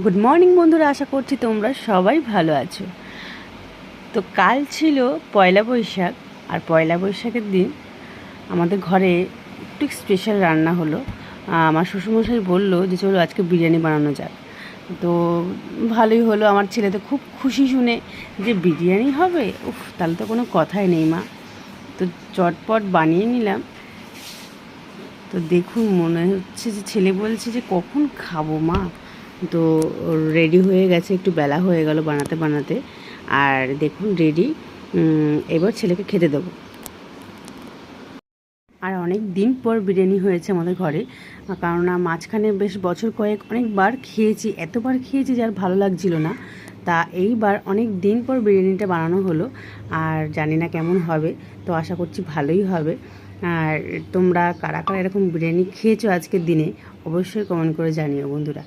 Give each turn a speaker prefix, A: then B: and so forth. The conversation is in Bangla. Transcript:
A: গুড মর্নিং বন্ধুরা, আশা করছি তোমরা সবাই ভালো আছো। তো কাল ছিল পয়লা বৈশাখ, আর পয়লা বৈশাখের দিন আমাদের ঘরে একটু স্পেশাল রান্না হলো। আমার শ্বশুরমশাই বললো যে চলো আজকে বিরিয়ানি বানানো যাক। তো ভালোই হলো, আমার ছেলে তো খুব খুশি শুনে যে বিরিয়ানি হবে। উফ, তাহলে তো কোনো কথাই নেই মা। তো চটপট বানিয়ে নিলাম। তো দেখুন, মনে হচ্ছে যে ছেলে বলছে যে কখন খাবো মা। তো রেডি হয়ে গেছে, একটু বেলা হয়ে গেল বানাতে বানাতে। আর দেখুন রেডি। এবার ছেলেকে খেতে দেবো। আর অনেক দিন পর বিরিয়ানি হয়েছে আমাদের ঘরে, কারণ মাঝখানে বেশ বছর কয়েক অনেকবার খেয়েছি, এতবার খেয়েছি যে আর ভালো লাগছিল না। তা এইবার অনেক দিন পর বিরিয়ানিটা বানানো হলো। আর জানি না কেমন হবে, তো আশা করছি ভালোই হবে। আর তোমরা কারা কারা এরকম বিরিয়ানি খেয়েছো আজকের দিনে অবশ্যই কমেন্ট করে জানিও বন্ধুরা।